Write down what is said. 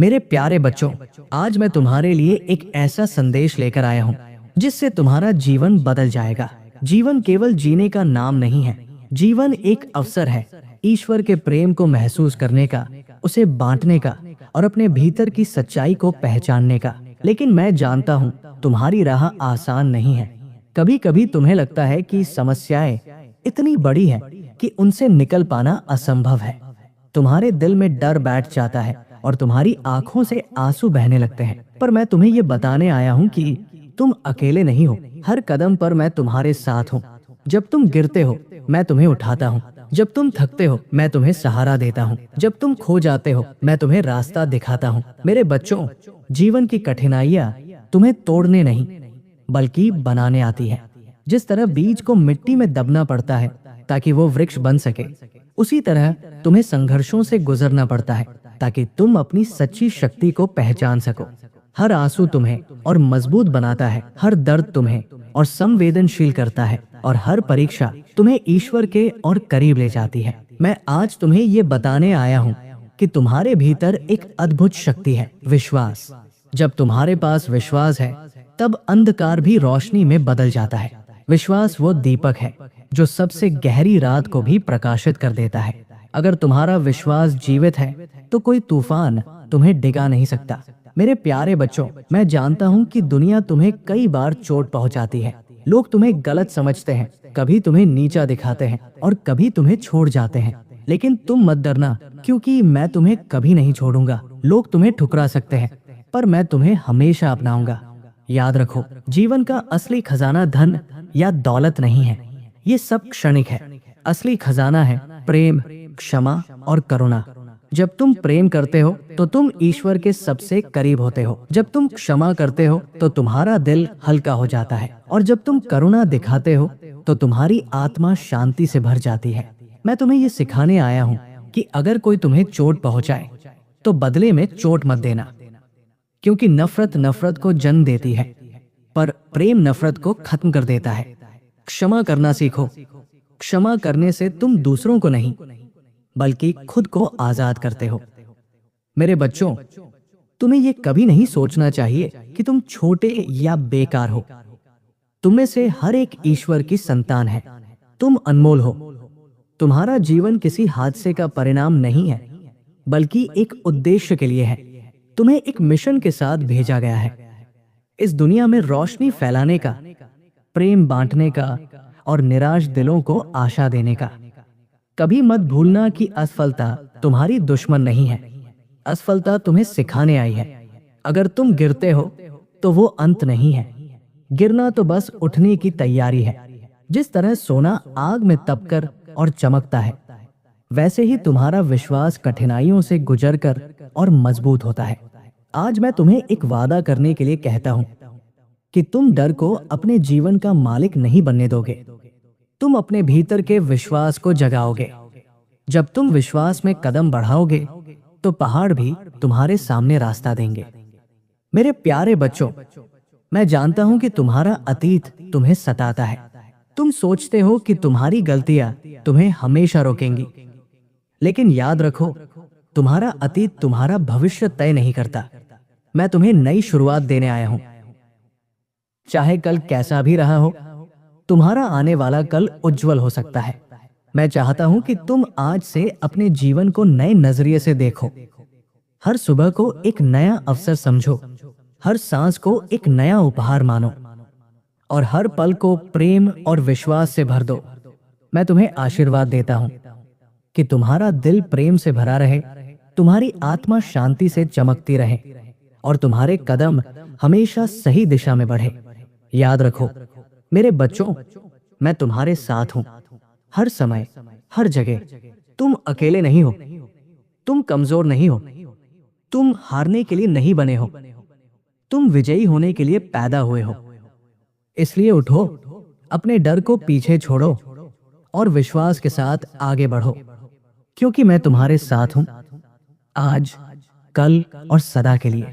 मेरे प्यारे बच्चों, आज मैं तुम्हारे लिए एक ऐसा संदेश लेकर आया हूँ जिससे तुम्हारा जीवन बदल जाएगा। जीवन केवल जीने का नाम नहीं है, जीवन एक अवसर है ईश्वर के प्रेम को महसूस करने का, उसे बांटने का और अपने भीतर की सच्चाई को पहचानने का। लेकिन मैं जानता हूँ तुम्हारी राह आसान नहीं है। कभी कभी तुम्हें लगता है कि समस्याएं इतनी बड़ी है कि उनसे निकल पाना असंभव है। तुम्हारे दिल में डर बैठ जाता है और तुम्हारी आंखों से आंसू बहने लगते हैं। पर मैं तुम्हें ये बताने आया हूँ कि तुम अकेले नहीं हो। हर कदम पर मैं तुम्हारे साथ हूँ। जब तुम गिरते हो मैं तुम्हें उठाता हूँ, जब तुम थकते हो मैं तुम्हें सहारा देता हूँ, जब तुम खो जाते हो मैं तुम्हें रास्ता दिखाता हूँ। मेरे बच्चों, जीवन की कठिनाइयाँ तुम्हें तोड़ने नहीं बल्कि बनाने आती है। जिस तरह बीज को मिट्टी में दबना पड़ता है ताकि वो वृक्ष बन सके, उसी तरह तुम्हें संघर्षों से गुजरना पड़ता है ताकि तुम अपनी सच्ची शक्ति को पहचान सको। हर आंसू तुम्हें और मजबूत बनाता है, हर दर्द तुम्हें और संवेदनशील करता है, और हर परीक्षा तुम्हें ईश्वर के और करीब ले जाती है। मैं आज तुम्हें ये बताने आया हूँ कि तुम्हारे भीतर एक अद्भुत शक्ति है, विश्वास। जब तुम्हारे पास विश्वास है तब अंधकार भी रोशनी में बदल जाता है। विश्वास वो दीपक है जो सबसे गहरी रात को भी प्रकाशित कर देता है। अगर तुम्हारा विश्वास जीवित है तो कोई तूफान तुम्हें डिगा नहीं सकता। मेरे प्यारे बच्चों, मैं जानता हूँ कि दुनिया तुम्हें कई बार चोट पहुंचाती है। लोग तुम्हें गलत समझते हैं, कभी तुम्हें नीचा दिखाते हैं और कभी तुम्हें छोड़ जाते हैं। लेकिन तुम मत डरना, क्योंकि मैं तुम्हें कभी नहीं छोड़ूंगा। लोग तुम्हें ठुकरा सकते हैं पर मैं तुम्हें हमेशा अपनाऊंगा। याद रखो, जीवन का असली खजाना धन या दौलत नहीं है, ये सब क्षणिक है। असली खजाना है प्रेम, क्षमा और करुणा। जब तुम प्रेम करते हो तो तुम ईश्वर के सबसे करीब होते हो। जब तुम क्षमा करते हो तो तुम्हारा दिल हल्का हो जाता है, और जब तुम करुणा दिखाते हो तो तुम्हारी आत्मा शांति से भर जाती है। मैं तुम्हें ये सिखाने आया हूँ कि अगर कोई तुम्हें चोट पहुंचाए तो बदले में चोट मत देना, क्योंकि नफरत नफरत को जन्म देती है पर प्रेम नफरत को खत्म कर देता है। क्षमा करना सीखो। क्षमा करने से तुम दूसरों को नहीं बल्कि खुद को आजाद करते हो। मेरे बच्चों, तुम्हें ये कभी नहीं सोचना चाहिए कि तुम छोटे या बेकार हो। तुम में से हर एक ईश्वर की संतान है। तुम अनमोल हो। तुम्हारा जीवन किसी हादसे का परिणाम नहीं है बल्कि एक उद्देश्य के लिए है। तुम्हें एक मिशन के साथ भेजा गया है, इस दुनिया में रोशनी फैलाने का, प्रेम बांटने का और निराश दिलों को आशा देने का। कभी मत भूलना कि असफलता तुम्हारी दुश्मन नहीं है, असफलता तुम्हें सिखाने आई है। अगर तुम गिरते हो तो वो अंत नहीं है, गिरना तो बस उठने की तैयारी है। जिस तरह सोना आग में तपकर और चमकता है, वैसे ही तुम्हारा विश्वास कठिनाइयों से गुजरकर और मजबूत होता है। आज मैं तुम्हें एक वादा करने के लिए कहता हूँ कि तुम डर को अपने जीवन का मालिक नहीं बनने दोगे। तुम अपने भीतर के विश्वास को जगाओगे। जब तुम विश्वास में कदम बढ़ाओगे तो पहाड़ भी तुम्हारे सामने रास्ता देंगे। मेरे प्यारे बच्चों, मैं जानता हूं कि तुम्हारा अतीत तुम्हें सताता है। तुम सोचते हो कि तुम्हारी गलतियां तुम्हें हमेशा रोकेंगी, लेकिन याद रखो, तुम्हारा अतीत तुम्हारा भविष्य तय नहीं करता। मैं तुम्हें नई शुरुआत देने आया हूं। चाहे कल कैसा भी रहा हो, तुम्हारा आने वाला कल उज्जवल हो सकता है। मैं चाहता हूं कि तुम आज से अपने जीवन को नए नजरिए से देखो। हर सुबह को एक नया अवसर समझो, हर सांस को एक नया उपहार मानो, और हर पल को प्रेम और विश्वास से भर दो। मैं तुम्हें आशीर्वाद देता हूं कि तुम्हारा दिल प्रेम से भरा रहे, तुम्हारी आत्मा शांति से चमकती रहे और तुम्हारे कदम हमेशा सही दिशा में बढ़े। याद रखो मेरे बच्चों, मैं तुम्हारे साथ हूं, हर समय, हर जगह। तुम अकेले नहीं हो, तुम कमजोर नहीं हो, तुम हारने के लिए नहीं बने हो, तुम विजयी होने के लिए पैदा हुए हो। इसलिए उठो, अपने डर को पीछे छोड़ो और विश्वास के साथ आगे बढ़ो, क्योंकि मैं तुम्हारे साथ हूं, आज, कल और सदा के लिए।